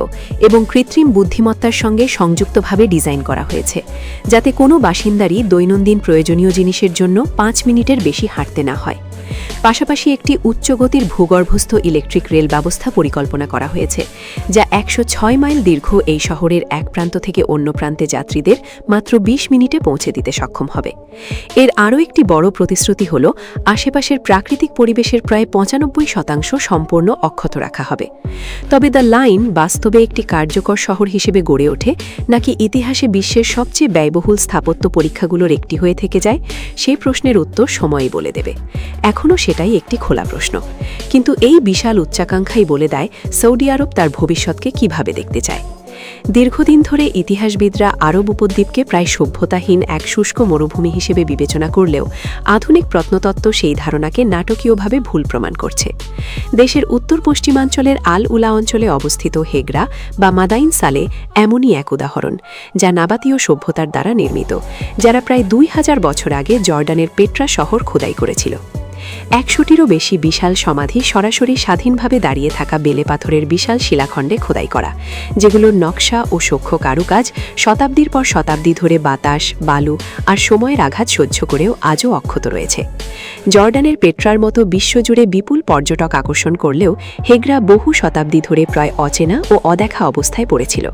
এবং কৃত্রিম বুদ্ধিমত্তার সঙ্গে সংযুক্তভাবে ডিজাইন করা হয়েছে, যাতে কোনো বাসিন্দারই দৈনন্দিন প্রয়োজনীয় জিনিসের জন্য 5 মিনিটের বেশি হাঁটতে না হয়। পাশাপাশি একটি উচ্চগতির ভূগর্ভস্থ ইলেকট্রিক রেল ব্যবস্থা পরিকল্পনা করা হয়েছে, যা 106 মাইল দীর্ঘ এই শহরের এক প্রান্ত থেকে অন্য প্রান্তে যাত্রীদের মাত্র 20 মিনিটে পৌঁছে দিতে সক্ষম হবে। এর আরও একটি বড় প্রতিশ্রুতি হল আশেপাশের প্রাকৃতিক পরিবেশের প্রায় 95% সম্পূর্ণ অক্ষত রাখা হবে। তবে দ্য লাইন বাস্তবে একটি কার্যকর শহর হিসেবে গড়ে ওঠে, নাকি ইতিহাসে বিশ্বের সবচেয়ে ব্যয়বহুল স্থাপত্য পরীক্ষাগুলোর একটি হয়ে থেকে যায়, সেই প্রশ্নের উত্তর সময়ই বলে দেবে। এখনও সেটাই একটি খোলা প্রশ্ন, কিন্তু এই বিশাল উচ্চাকাঙ্ক্ষাই বলে দেয় সৌদি আরব তার ভবিষ্যৎকে কিভাবে দেখতে চায়। দীর্ঘদিন ধরে ইতিহাসবিদরা আরব উপদ্বীপকে প্রায় সভ্যতাহীন এক শুষ্ক মরুভূমি হিসেবে বিবেচনা করলেও আধুনিক প্রত্নতত্ত্ব সেই ধারণাকে নাটকীয়ভাবে ভুল প্রমাণ করছে। দেশের উত্তর পশ্চিমাঞ্চলের আল উলা অঞ্চলে অবস্থিত হেগরা বা মাদাইন সালে এমনই এক উদাহরণ, যা নাবাতীয় সভ্যতার দ্বারা নির্মিত, যারা প্রায় 2000 বছর আগে জর্ডানের পেট্রা শহর খোদাই করেছিল। 100টিরও বেশি বিশাল সমাধি সরাসরি স্বাধীনভাবে দাঁড়িয়ে থাকা বেলে পাথরের বিশাল শিলাখণ্ডে খোদাই করা, যেগুলোর নকশা ও সূক্ষ্ম কারুকাজ শতাব্দীর পর শতাব্দী ধরে বাতাস, বালু আর সময়ের আঘাত সহ্য করেও আজও অক্ষত রয়েছে। জর্ডানের পেট্রার মতো বিশ্বজুড়ে বিপুল পর্যটক আকর্ষণ করলেও হেগরা বহু শতাব্দী ধরে প্রায় অচেনা ও অদেখা অবস্থায় পড়েছিল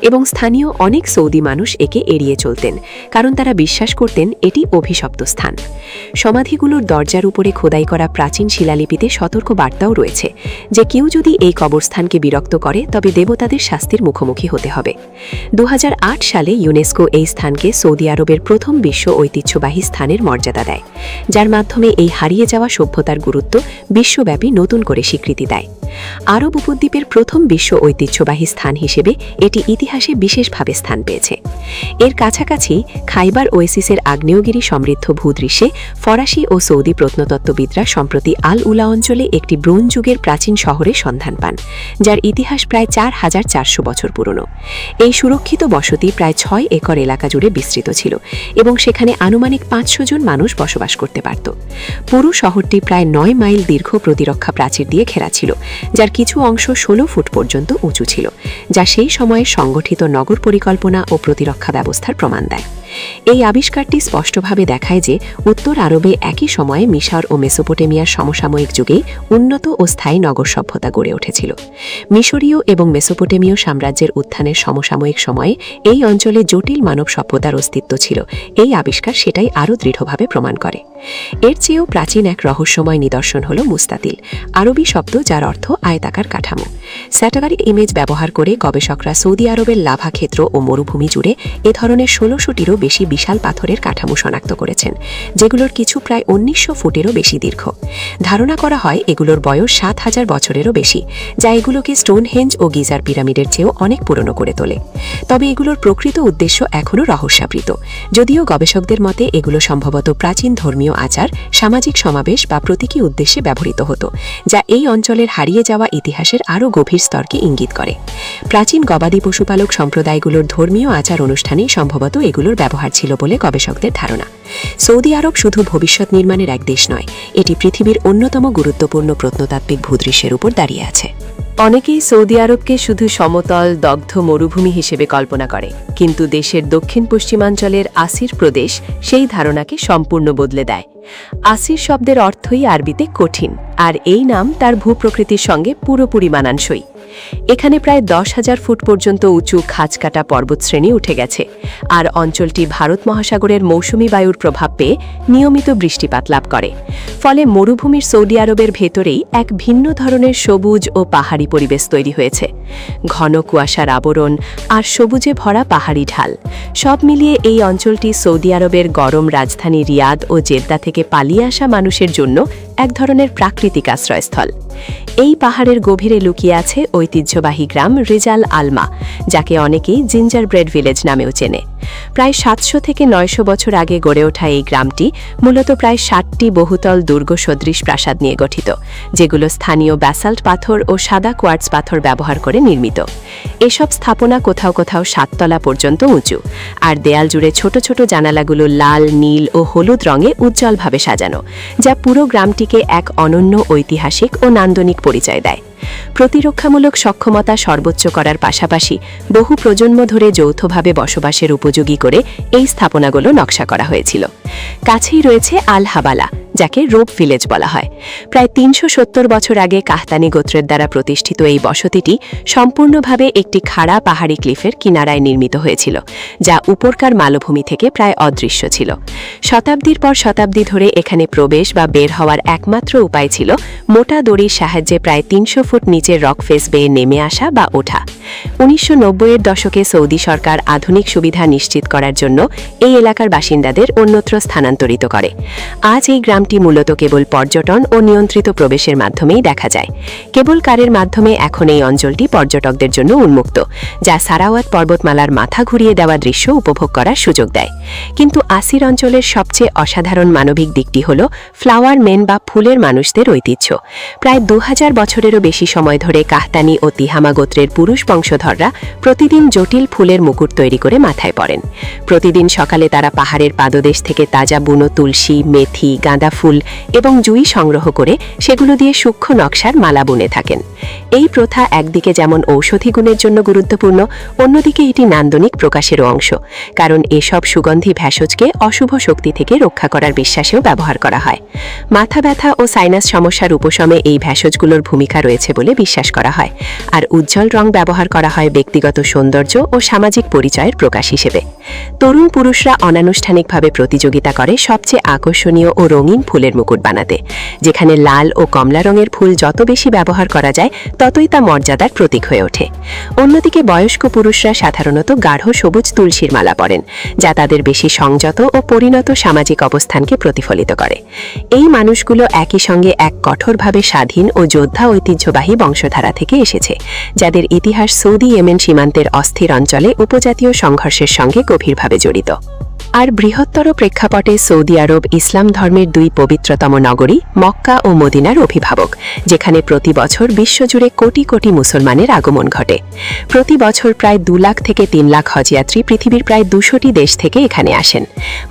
এবং স্থানীয় অনেক সৌদি মানুষ একে এড়িয়ে চলতেন, কারণ তারা বিশ্বাস করতেন এটি অভিশপ্ত স্থান। সমাধিগুলোর দরজার উপরে খোদাই করা প্রাচীন শিলালিপিতে সতর্ক বার্তাও রয়েছে যে কেউ যদি এই কবরস্থানকে বিরক্ত করে তবে দেবতাদের শাস্তির মুখোমুখি হতে হবে। 2008 সালে ইউনেস্কো এই স্থানকে সৌদি আরবের প্রথম বিশ্ব ঐতিহ্যবাহী স্থানের মর্যাদা দেয়, যার মাধ্যমে এই হারিয়ে যাওয়া সভ্যতার গুরুত্ব বিশ্বব্যাপী নতুন করে স্বীকৃতি দেয়। আরব উপদ্বীপের প্রথম বিশ্ব ঐতিহ্যবাহী স্থান হিসেবে এটি ইতিহাসে বিশেষভাবে স্থান পেয়েছে। এর কাছাকাছি খাইবার ওয়েসিসের আগ্নেয়গিরি সমৃদ্ধ ভূদৃশ্যে ফরাসি ও সৌদি প্রত্নতত্ত্ববিদরা সম্প্রতি আল উলা অঞ্চলে একটি ব্রোঞ্জ যুগের প্রাচীন শহরের সন্ধান পান, যার ইতিহাস প্রায় 4400 বছর পুরনো। এই সুরক্ষিত বসতি প্রায় 6 একর এলাকা জুড়ে বিস্তৃত ছিল এবং সেখানে আনুমানিক 500 জন মানুষ বসবাস করতে পারত। পুরো শহরটি প্রায় 9 মাইল দীর্ঘ প্রতিরক্ষা প্রাচীর দিয়ে ঘেরা ছিল, যার কিছু অংশ 16 ফুট পর্যন্ত উঁচু ছিল, যা সেই সময়ের সংগঠিত নগর পরিকল্পনা ও প্রতিরক্ষা ব্যবস্থার প্রমাণ দেয়। এই আবিষ্কারটি স্পষ্টভাবে দেখায় যে উত্তর আরবে একই সময়ে মিশর ও মেসোপটেমিয়ার সমসাময়িক যুগেই উন্নত ও স্থায়ী নগর সভ্যতা গড়ে উঠেছিল। মিশরীয় এবং মেসোপটেমীয় সাম্রাজ্যের উত্থানের সমসাময়িক সময়ে এই অঞ্চলে জটিল মানব সভ্যতার অস্তিত্ব ছিল। এই আবিষ্কার সেটাই আরও দৃঢ়ভাবে প্রমাণ করে। এর চেয়েও প্রাচীন এক রহস্যময় নিদর্শন হল মুস্তাতিল, আরবি শব্দ যার অর্থ আয়তাকার কাঠামো। স্যাটেলাইট ইমেজ ব্যবহার করে গবেষকরা সৌদি আরবের লাভা ক্ষেত্র ও মরুভূমি জুড়ে এ ধরনের 1600টিরও বেশি বিশাল পাথরের কাঠামো শনাক্ত করেছেন, যেগুলোর কিছু প্রায় 1900 ফুটেরও বেশি দীর্ঘ। ধারণা করা হয় এগুলোর বয়স 7000 বছরেরও বেশি, যা এগুলোকে স্টোনহেঞ্জ ও গিজার পিরামিডের চেয়েও অনেক পুরনো করে তোলে। তবে এগুলোর প্রকৃত উদ্দেশ্য এখনও রহস্যাবৃত, যদিও গবেষকদের মতে এগুলো সম্ভবত প্রাচীন ধর্মীয় আচার, সামাজিক সমাবেশ বা প্রতীকী উদ্দেশ্যে ব্যবহৃত হতো, যা এই অঞ্চলের হারিয়ে যাওয়া ইতিহাসের আরও গভীর স্তরকে ইঙ্গিত করে। প্রাচীন গবাদি পশুপালক সম্প্রদায়গুলোর ধর্মীয় আচার অনুষ্ঠানেই সম্ভবত এগুলোর ব্যবহার ছিল বলে গবেষকদের ধারণা। সৌদি আরব শুধু ভবিষ্যৎ নির্মাণের এক দেশ নয়, এটি পৃথিবীর অন্যতম গুরুত্বপূর্ণ প্রত্নতাত্ত্বিক ভূদৃশ্যের উপর দাঁড়িয়ে আছে। অনেকেই সৌদি আরবকে শুধু সমতল দগ্ধ মরুভূমি হিসেবে কল্পনা করে, কিন্তু দেশের দক্ষিণ পশ্চিমাঞ্চলের আসির প্রদেশ সেই ধারণাকে সম্পূর্ণ বদলে দেয়। আসির শব্দের অর্থই আরবিতে কঠিন, আর এই নাম তার ভূপ্রকৃতির সঙ্গে পুরোপুরি মানানসই। এখানে প্রায় 10,000 ফুট পর্যন্ত উঁচু খাঁজকাটা পর্বতশ্রেণী উঠে গেছে, আর অঞ্চলটি ভারত মহাসাগরের মৌসুমী বায়ুর প্রভাব পেয়ে নিয়মিত বৃষ্টিপাত লাভ করে। ফলে মরুভূমির সৌদি আরবের ভেতরেই এক ভিন্ন ধরনের সবুজ ও পাহাড়ি পরিবেশ তৈরি হয়েছে। ঘন কুয়াশার আবরণ আর সবুজে ভরা পাহাড়ি ঢাল সব মিলিয়ে এই অঞ্চলটি সৌদি আরবের গরম রাজধানী রিয়াদ ও জেদ্দা থেকে পালিয়ে আসা মানুষের জন্য এক ধরনের প্রাকৃতিক আশ্রয়স্থল। এই পাহাড়ের গভীরে লুকিয়ে আছে ঐতিহ্যবাহী গ্রাম রিজাল আলমা, যাকে অনেকেই জিঞ্জার ব্রেড ভিলেজ নামেও চেনে। প্রায় 700 থেকে 900 বছর আগে গড়ে ওঠা এই গ্রামটি মূলত প্রায় 60টি বহুতল দুর্গ সদৃশ প্রাসাদ নিয়ে গঠিত, যেগুলো স্থানীয় ব্যাসাল্ট পাথর ও সাদা কোয়ার্টজ পাথর ব্যবহার করে নির্মিত। এসব স্থাপনা কোথাও কোথাও 7 তলা পর্যন্ত উঁচু, আর দেয়াল জুড়ে ছোট ছোট জানালাগুলো লাল, নীল ও হলুদ রঙে উজ্জ্বলভাবে সাজানো, যা পুরো গ্রামটিকে এক অনন্য ঐতিহাসিক ও নান্দনিক পরিচয় দেয়। প্রতিরক্ষামূলক সক্ষমতা সর্বোচ্চ করার পাশাপাশি বহু প্রজন্ম ধরে যৌথভাবে বসবাসের উপযোগী করে এই স্থাপনাগুলো নকশা করা হয়েছিল। কাছেই রয়েছে আল হাবালা, যাকে রোপ ভিলেজ বলা হয়। প্রায় 370 বছর আগে কাহতানি গোত্রের দ্বারা প্রতিষ্ঠিত এই বসতিটি সম্পূর্ণভাবে একটি খাড়া পাহাড়ি ক্লিফের কিনারায় নির্মিত হয়েছিল, যা উপরকার মালভূমি থেকে প্রায় অদৃশ্য ছিল। শতাব্দীর পর শতাব্দী ধরে এখানে প্রবেশ বা বের হওয়ার একমাত্র উপায় ছিল মোটা দড়ির সাহায্যে প্রায় 300 ফুট নিচের রক ফেস বেয়ে নেমে আসা বা ওঠা। 1990-এর দশকে সৌদি সরকার আধুনিক সুবিধা নিশ্চিত করার জন্য এই এলাকার বাসিন্দাদের অন্যত্র স্থানান্তরিত করে। আজ এই গ্রামটি মূলত কেবল পর্যটন ও নিয়ন্ত্রিত প্রবেশের মাধ্যমেই দেখা যায়। কেবল কারের মাধ্যমে এখন এই অঞ্চলটি পর্যটকদের জন্য উন্মুক্ত, যা সারাওয়াত পর্বতমালার মাথা ঘুরিয়ে দেওয়া দৃশ্য উপভোগ করার সুযোগ দেয়। কিন্তু আসির অঞ্চলের সবচেয়ে অসাধারণ মানবিক দিকটি হল ফ্লাওয়ার মেন বা ফুলের মানুষদের ঐতিহ্য। প্রায় 2000 বছরেরও বেশি সময় ধরে কাহতানি ও তিহামা গোত্রের পুরুষ বংশধররা প্রতিদিন জটিল ফুলের মুকুট তৈরি করে মাথায় পরেন। প্রতিদিন সকালে তারা পাহাড়ের পাদদেশ থেকে তাজা বুনো তুলসী, মেথি, গাঁদা ফুল এবং জুঁই সংগ্রহ করে সেগুলো দিয়ে সূক্ষ্ম নকশার মালা বুনে থাকেন। এই প্রথা একদিকে যেমন ঔষধি গুণের জন্য গুরুত্বপূর্ণ, অন্যদিকে এটি নান্দনিক প্রকাশেরও অংশ, কারণ এসব সুগন্ধি ভেষজকে অশুভ শক্তি থেকে রক্ষা করার বিশ্বাসেও ব্যবহার করা হয়। মাথা ব্যথা ও সাইনাস সমস্যার উপশমে এই ভেষজগুলোর ভূমিকা রয়েছে বলে বিশ্বাস করা হয়। আর উজ্জ্বল রং ব্যবহার করা হয় ব্যক্তিগত সৌন্দর্য ও সামাজিক পরিচয়ের প্রকাশ হিসেবে। তরুণ পুরুষরা অনানুষ্ঠানিকভাবে প্রতিযোগিতা করে সবচেয়ে আকর্ষণীয় ও রঙিন ফুলের মুকুট বানাতে, যেখানে লাল ও কমলা রঙের ফুল যত বেশি ব্যবহার করা যায় ততই তা মর্যাদার প্রতীক হয়ে ওঠে। অন্যদিকে বয়স্ক পুরুষরা সাধারণত গাঢ় সবুজ তুলসীর মালা পরেন, যা তাদের বেশি সংযত ও পরিণত সামাজিক অবস্থানকে প্রতিফলিত করে। এই মানুষগুলো একই সঙ্গে এক কঠোরভাবে স্বাধীন ও যোদ্ধা ঐতিহ্যবাহী বংশধারা থেকে এসেছে, যাদের ইতিহাস সৌদি ইয়েমেন সীমান্তের অস্থির অঞ্চলে উপজাতীয় সংঘর্ষের সঙ্গে গভীরভাবে জড়িত। আর বৃহত্তর প্রেক্ষাপটে সৌদি আরব ইসলাম ধর্মের দুই পবিত্রতম নগরী মক্কা ও মদিনার অভিভাবক, যেখানে প্রতি বছর বিশ্বজুড়ে কোটি কোটি মুসলমানের আগমন ঘটে। প্রতি বছর প্রায় 2 লাখ থেকে 3 লাখ হজযাত্রী পৃথিবীর প্রায় 200টি দেশ থেকে এখানে আসেন।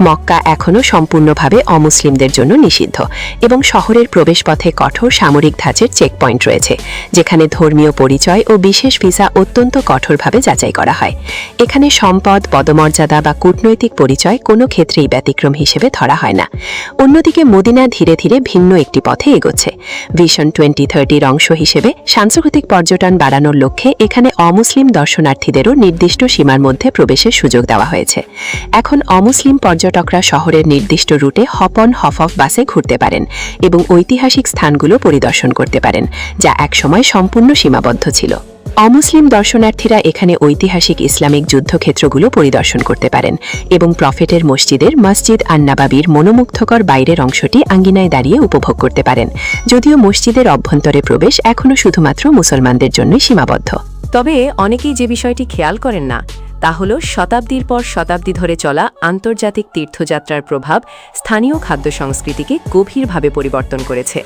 মক্কা এখনও সম্পূর্ণভাবে অমুসলিমদের জন্য নিষিদ্ধ এবং শহরের প্রবেশপথে কঠোর সামরিক ধাঁচের চেকপয়েন্ট রয়েছে, যেখানে ধর্মীয় পরিচয় ও বিশেষ ভিসা অত্যন্ত কঠোরভাবে যাচাই করা হয়। এখানে সম্পদ, পদমর্যাদা বা কূটনৈতিক পরিচয় কোনো ক্ষেত্রেই ব্যতিক্রম হিসেবে ধরা হয় না। অন্যদিকে মদিনা ধীরে ধীরে ভিন্ন একটি পথে এগোচ্ছে। ভিশন 2030 অংশ হিসেবে সাংস্কৃতিক পর্যটন বাড়ানোর লক্ষ্যে এখানে অমুসলিম দর্শনার্থীদেরও নির্দিষ্ট সীমার মধ্যে প্রবেশের সুযোগ দেওয়া হয়েছে। এখন অমুসলিম পর্যটকরা শহরের নির্দিষ্ট রুটে হপ অন হপ অফ বাসে ঘুরতে পারেন এবং ঐতিহাসিক স্থানগুলো পরিদর্শন করতে পারেন, যা একসময় সম্পূর্ণ সীমাবদ্ধ ছিল। অমুসলিম দর্শনার্থীরা এখানে ঐতিহাসিক ইসলামিক যুদ্ধক্ষেত্রগুলো পরিদর্শন করতে পারেন এবং প্রফেটের মসজিদের মসজিদ আন-নাবাবির মনোমুগ্ধকর বাইরের অংশটি আঙ্গিনায় দাঁড়িয়ে উপভোগ করতে পারেন, যদিও মসজিদের অভ্যন্তরে প্রবেশ এখনও শুধুমাত্র মুসলমানদের জন্যই সীমাবদ্ধ। তবে অনেকেই যে বিষয়টি খেয়াল করেন না, তা হল শতাব্দীর পর শতাব্দী ধরে চলা আন্তর্জাতিক তীর্থযাত্রার প্রভাব স্থানীয় খাদ্য সংস্কৃতিকে গভীরভাবে পরিবর্তন করেছে।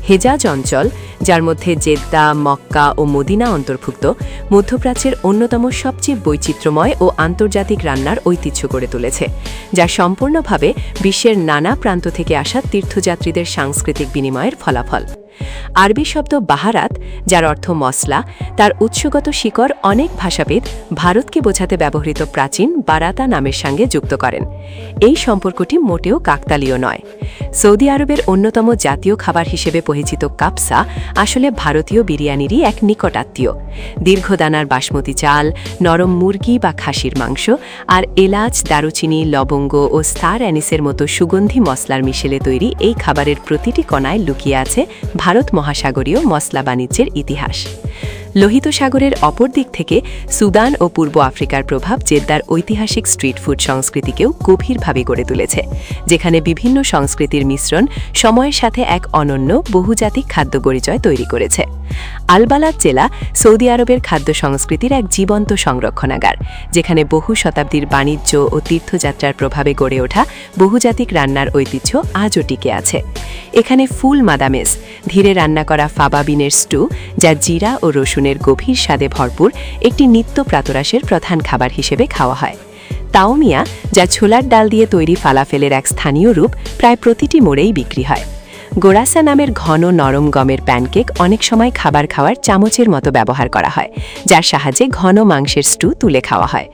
হেজাজ অঞ্চল, যার মধ্যে জেদ্দা, মক্কা ও মদিনা অন্তর্ভুক্ত, মধ্যপ্রাচ্যের অন্যতম সবচেয়ে বৈচিত্র্যময় ও আন্তর্জাতিক রান্নার ঐতিহ্য গড়ে তুলেছে, যা সম্পূর্ণভাবে বিশ্বের নানা প্রান্ত থেকে আসা তীর্থযাত্রীদের সাংস্কৃতিক বিনিময়ের ফলাফল। আরবি শব্দ বাহারাত, যার অর্থ মসলা, তার উৎসগত শিকড় অনেক ভাষাবিদ ভারতকে বোঝাতে ব্যবহৃত প্রাচীন বারাতা নামের সঙ্গে যুক্ত করেন। এই সম্পর্কটি মোটেও কাকতালীয় নয়। সৌদি আরবের অন্যতম জাতীয় খাবার হিসেবে পরিচিত কাবসা আসলে ভারতীয় বিরিয়ানিরই এক নিকটাত্মীয়। দীর্ঘদানার বাসমতি চাল, নরম মুরগি বা খাসির মাংস আর এলাচ, দারুচিনি, লবঙ্গ ও স্টার অ্যানিসের মতো সুগন্ধি মশলার মিশেলে তৈরি এই খাবারের প্রতিটি কণায় লুকিয়ে আছে ভারত মহাসাগরীয় মশলা বাণিজ্যের ইতিহাস। লোহিত সাগরের অপর দিক থেকে সুদান ও পূর্ব আফ্রিকার প্রভাব জেদ্দার ঐতিহাসিক স্ট্রিট ফুড সংস্কৃতিকেও গভীরভাবে গড়ে তুলেছে, যেখানে বিভিন্ন সংস্কৃতির মিশ্রণ সময়ের সাথে এক অনন্য বহুজাতিক খাদ্য পরিচয় তৈরি করেছে। আল-বালাদ জেলা সৌদি আরবের খাদ্য সংস্কৃতির এক জীবন্ত সংরক্ষণাগার, যেখানে বহু শতাব্দীর বাণিজ্য ও তীর্থযাত্রার প্রভাবে গড়ে ওঠা বহুজাতিক রান্নার ঐতিহ্য আজও টিকে আছে। এখানে ফুল মাদামেস, ধীরে রান্না করা ফাবা বিনের স্টু, যা জিরা ও রসুনের গভীর স্বাদে ভরপুর, একটি নিত্য প্রাতরাশের প্রধান খাবার হিসেবে খাওয়া হয়। তাওমিয়া, যা ছোলার ডাল দিয়ে তৈরি ফালাফেলের এক স্থানীয় রূপ, প্রায় প্রতিটি মোড়েই বিক্রি হয়। গোরাসা নামের ঘন নরম গমের প্যানকেক অনেক সময় খাবার খাওয়ার চামচের মতো ব্যবহার করা হয়, যার সাহায্যে ঘন মাংসের স্টু তুলে খাওয়া হয়।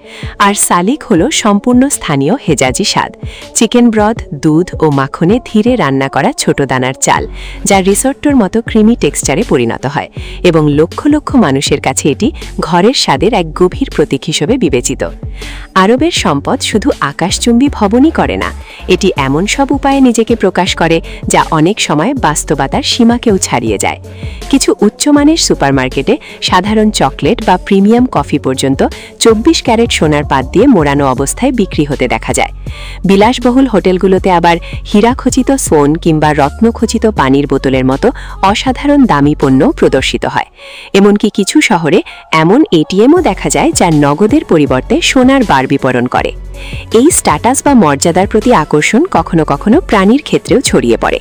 আর সালিক হল সম্পূর্ণ স্থানীয় হেজাজি স্বাদ, চিকেন ব্রথ, দুধ ও মাখনে ধীরে রান্না করা ছোট দানার চাল, যা রিসোট্টোর মতো ক্রিমি টেক্সচারে পরিণত হয় এবং লক্ষ লক্ষ মানুষের কাছে এটি ঘরের স্বাদের এক গভীর প্রতীক হিসেবে বিবেচিত। আরবের সম্পদ শুধু আকাশচুম্বী ভবনই করে না, এটি এমন সব উপায়ে নিজেকে প্রকাশ করে যা অনেক সময় বাস্তবতার সীমাকেও ছাড়িয়ে যায়। কিছু উচ্চমানের সুপারমার্কেটে সাধারণ চকলেট বা প্রিমিয়াম কফি পর্যন্ত 24 ক্যারেট সোনার পাত দিয়ে মোড়ানো অবস্থায় বিক্রি হতে দেখা যায়। বিলাসবহুল হোটেলগুলোতে আবার হীরাখচিত সোন কিংবা রত্নখচিত পানির বোতলের মতো অসাধারণ দামি পণ্য প্রদর্শিত হয়। এমনকি কিছু শহরে এমন এটিএমও দেখা যায় যা নগদের পরিবর্তে সোনার বার বিতরণ করে। এই স্ট্যাটাস বা মর্যাদার প্রতি আকর্ষণ কখনো কখনো প্রাণীর ক্ষেত্রেও ছড়িয়ে পড়ে।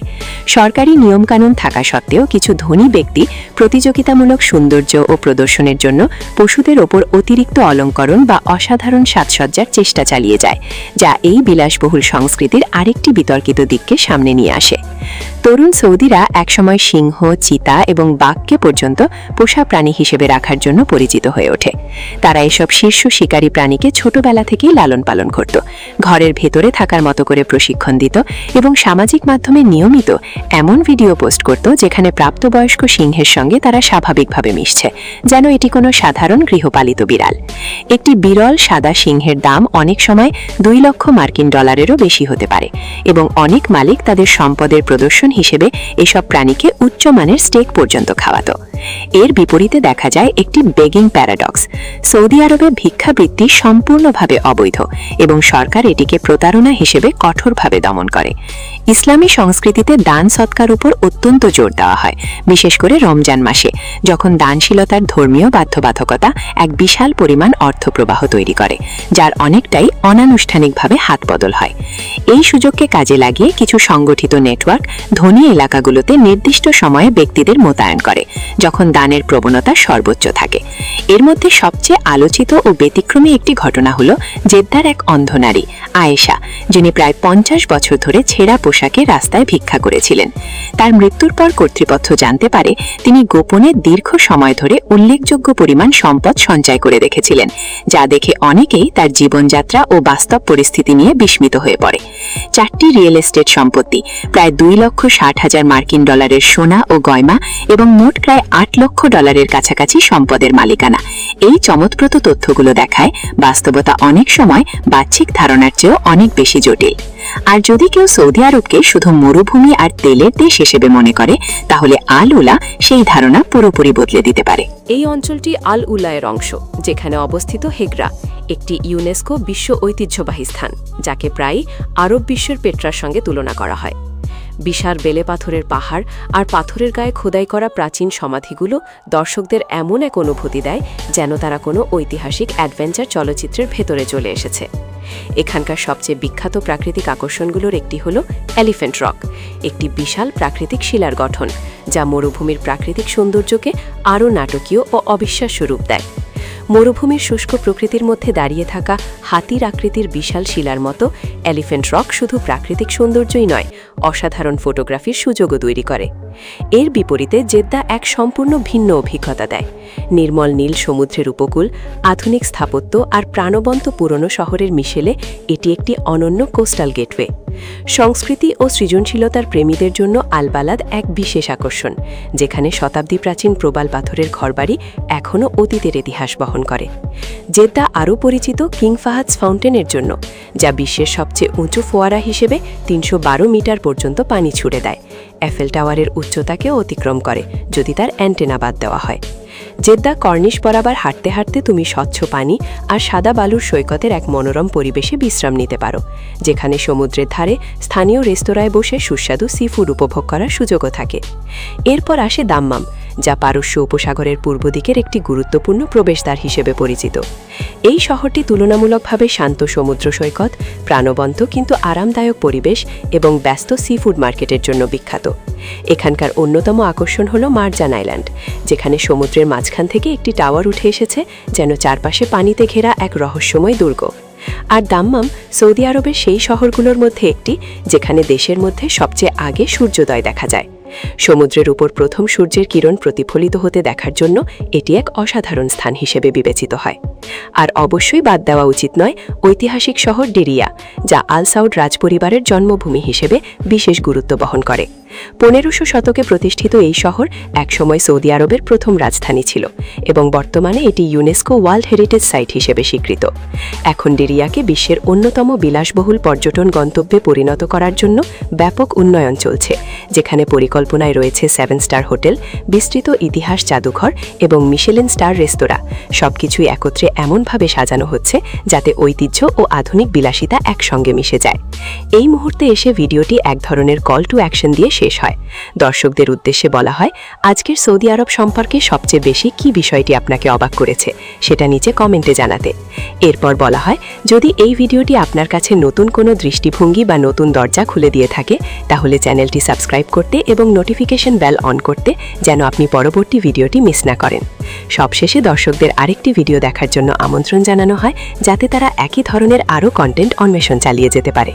সরকারি নিয়মকানুন থাকা সত্ত্বেও কিছু ধনী ব্যক্তি প্রতিযোগিতামূলক সৌন্দর্য ও প্রদর্শনের জন্য পশুদের ওপর অতিরিক্ত অলঙ্করণ বা অসাধারণ সাজসজ্জার চেষ্টা চালিয়ে যায়, যা এই বিলাসবহুল সংস্কৃতির আরেকটি বিতর্কিত দিককে সামনে নিয়ে আসে। তরুণ সৌদিরা একসময় সিংহ, চিতা এবং বাঘকে পর্যন্ত পোষা প্রাণী হিসেবে রাখার জন্য পরিচিত হয়ে ওঠে। তারা এসব শীর্ষ শিকারী প্রাণীকে ছোটবেলা থেকেই লালন পালন করত, ঘরের ভেতরে থাকার মতো করে প্রশিক্ষণ দিত এবং সামাজিক মাধ্যমে নিয়মিত এমন ভিডিও পোস্ট করত যেখানে প্রাপ্তবয়স্ক সিংহের সঙ্গে তারা স্বাভাবিকভাবে মিশছে, যেন এটি কোনো সাধারণ গৃহপালিত বিড়াল। একটি বিরল সাদা সিংহের দাম অনেক সময় 2 লক্ষ মার্কিন ডলারেরও বেশি হতে পারে এবং অনেক মালিক তাদের সম্পদের প্রদর্শন হিসেবে এসব প্রাণীকে উচ্চমানের স্টেক পর্যন্ত খাওয়াত। এর বিপরীতে দেখা যায় একটি বেগিং প্যারাডক্স। সৌদি আরবে ভিক্ষাবৃত্তি সম্পূর্ণভাবে অবৈধ এবং সরকার এটিকে প্রতারণা হিসেবে কঠোরভাবে দমন করে। ইসলামী সংস্কৃতিতে দান সৎকার উপর অত্যন্ত জোর দেওয়া হয়, বিশেষ করে রমজান মাসে, যখন দানশীলতার ধর্মীয় বাধ্যবাধকতা এক বিশাল পরিমাণ অর্থপ্রবাহ তৈরি করে, যার অনেকটাই অনানুষ্ঠানিকভাবে হাতবদল হয়। এই সুযোগকে কাজে লাগিয়ে কিছু সংগঠিত নেটওয়ার্ক ধনী এলাকাগুলোতে নির্দিষ্ট সময়ে ব্যক্তিদের মোতায়েন করে, যখন দানের প্রবণতা সর্বোচ্চ থাকে। এর মধ্যে সবচেয়ে আলোচিত ও ব্যতিক্রমী একটি ঘটনা হলো জেদ্দার এক অন্ধ নারী আয়েশা, যিনি প্রায় 50 বছর ধরে ছেঁড়া পোশাকে রাস্তায় ভিক্ষা করেছিলেন। তার মৃত্যুর পর কর্তৃপক্ষ জানতে পারে তিনি গোপনে দীর্ঘ সময় ধরে উল্লেখযোগ্য পরিমাণ সম্পদ সঞ্চয় করে রেখেছিলেন, যা দেখে অনেকেই তার জীবনযাত্রা ও বাস্তব পরিস্থিতি নিয়ে বিস্মিত হয়ে পড়ে। 4টি রিয়েল এস্টেট সম্পত্তি, প্রায় 2,60,000 মার্কিন ডলারের সোনা ও গয়না এবং মোট প্রায় 8 লক্ষ ডলারের কাছাকাছি সম্পদের মালিকানা। এই চমৎপ্রদ তথ্যগুলো দেখায় বাস্তবতা অনেক সময় বাহ্যিক ধারণার চেয়েও অনেক বেশি জটিল। আর যদি কেউ সৌদি আরবকে শুধু মরুভূমি আর তেলের দেশ হিসেবে মনে করে, তাহলে আল উলা সেই ধারণা পুরোপুরি বদলে দিতে পারে। এই অঞ্চলটি আল উলায়ের অংশ, যেখানে অবস্থিত হেগরা, একটি ইউনেস্কো বিশ্ব ঐতিহ্যবাহী স্থান, যাকে প্রায় আরব বিশ্বের পেট্রার সঙ্গে তুলনা করা হয়। বিশাল বেলে পাথরের পাহাড় আর পাথরের গায়ে খোদাই করা প্রাচীন সমাধিগুলো দর্শকদের এমন এক অনুভূতি দেয় যেন তারা কোনো ঐতিহাসিক অ্যাডভেঞ্চার চলচ্চিত্রের ভেতরে চলে এসেছে। এখানকার সবচেয়ে বিখ্যাত প্রাকৃতিক আকর্ষণগুলোর একটি হল এলিফ্যান্ট রক, একটি বিশাল প্রাকৃতিক শিলার গঠন, যা মরুভূমির প্রাকৃতিক সৌন্দর্যকে আরও নাটকীয় ও অবিশ্বাস্য রূপ দেয়। মরুভূমির শুষ্ক প্রকৃতির মধ্যে দাঁড়িয়ে থাকা হাতির আকৃতির বিশাল শিলার মতো এলিফ্যান্ট রক শুধু প্রাকৃতিক সৌন্দর্যই নয়, অসাধারণ ফটোগ্রাফির সুযোগও তৈরি করে। এর বিপরীতে জেদ্দা এক সম্পূর্ণ ভিন্ন অভিজ্ঞতা দেয়। নির্মল নীল সমুদ্রের উপকূল, আধুনিক স্থাপত্য আর প্রাণবন্ত পুরনো শহরের মিশেলে এটি একটি অনন্য কোস্টাল গেটওয়ে। সংস্কৃতি ও সৃজনশীলতার প্রেমীদের জন্য আলবালাদ এক বিশেষ আকর্ষণ, যেখানে শতাব্দী প্রাচীন প্রবাল পাথরের ঘরবাড়ি এখনও অতীতের ইতিহাস বহন করে। জেদ্দা আরও পরিচিত কিং ফাহাদস ফাউন্টেনের জন্য, যা বিশ্বের সবচেয়ে উঁচু ফোয়ারা হিসেবে 312 মিটার পর্যন্ত পানি ছুড়ে দেয়, এফেল টাওয়ারের উচ্চতাকেও অতিক্রম করে যদি তার অ্যান্টেনা বাদ দেওয়া হয়। জেদ্দা কর্নিশ বরাবর হাঁটতে হাঁটতে তুমি স্বচ্ছ পানি আর সাদা বালুর সৈকতের এক মনোরম পরিবেশে বিশ্রাম নিতে পারো, যেখানে সমুদ্রের ধারে স্থানীয় রেস্তোরাঁয় বসে সুস্বাদু সিফুড উপভোগ করার সুযোগও থাকে। এরপর আসে দাম্মাম, যা পারস্য উপসাগরের পূর্ব দিকের একটি গুরুত্বপূর্ণ প্রবেশদ্বার হিসেবে পরিচিত। এই শহরটি তুলনামূলকভাবে শান্ত সমুদ্র সৈকত, প্রাণবন্ত কিন্তু আরামদায়ক পরিবেশ এবং ব্যস্ত সিফুড মার্কেটের জন্য বিখ্যাত। এখানকার অন্যতম আকর্ষণ হল মারজান আইল্যান্ড, যেখানে সমুদ্রের মাঝখান থেকে একটি টাওয়ার উঠে এসেছে, যেন চারপাশে পানিতে ঘেরা এক রহস্যময় দুর্গ। আর দাম্মাম সৌদি আরবের সেই শহরগুলোর মধ্যে একটি, যেখানে দেশের মধ্যে সবচেয়ে আগে সূর্যোদয় দেখা যায়। সমুদ্রের উপর প্রথম সূর্যের কিরণ প্রতিফলিত হতে দেখার জন্য এটি এক অসাধারণ স্থান হিসেবে বিবেচিত হয়। আর অবশ্যই বাদ দেওয়া উচিত নয় ঐতিহাসিক শহর ডেরিয়া, যা আল সাউদ রাজপরিবারের জন্মভূমি হিসেবে বিশেষ গুরুত্ব বহন করে। 1500 শতকে প্রতিষ্ঠিত এই শহর একসময় সৌদি আরবের প্রথম রাজধানী ছিল এবং বর্তমানে এটি ইউনেস্কো ওয়ার্ল্ড হেরিটেজ সাইট হিসেবে স্বীকৃত। এখন ডেরিয়াকে বিশ্বের অন্যতম বিলাসবহুল পর্যটন গন্তব্যে পরিণত করার জন্য ব্যাপক উন্নয়ন চলছে, যেখানে পরিকল্পনায় রয়েছে 7 স্টার হোটেল, বিস্তৃত ইতিহাস জাদুঘর এবং মিশেলিন স্টার রেস্তোরাঁ। সবকিছুই একত্রে এমনভাবে সাজানো হচ্ছে যাতে ঐতিহ্য ও আধুনিক বিলাসিতা একসঙ্গে মিশে যায়। এই মুহূর্তে এসে ভিডিওটি এক ধরনের কল টু অ্যাকশন দিয়ে শেষ হয়। দর্শকদের উদ্দেশ্যে বলা হয়, আজকের সৌদি আরব সম্পর্কে সবচেয়ে বেশি কি বিষয়টি আপনাকে অবাক করেছে সেটা নিচে কমেন্টে জানাতে। এরপর বলা হয়, যদি এই ভিডিওটি আপনার কাছে নতুন কোনো দৃষ্টিভঙ্গি বা নতুন দরজা খুলে দিয়ে থাকে তাহলে চ্যানেলটি সাবস্ক্রাইব করতে এবং নোটিফিকেশন বেল অন করতে, যেন আপনি পরবর্তী ভিডিওটি মিস না করেন। সবশেষে দর্শকদের আরেকটি ভিডিও দেখার জন্য আমন্ত্রণ জানানো হয়, যাতে তারা একই ধরনের আরও কন্টেন্ট অন্বেষণ চালিয়ে যেতে পারে।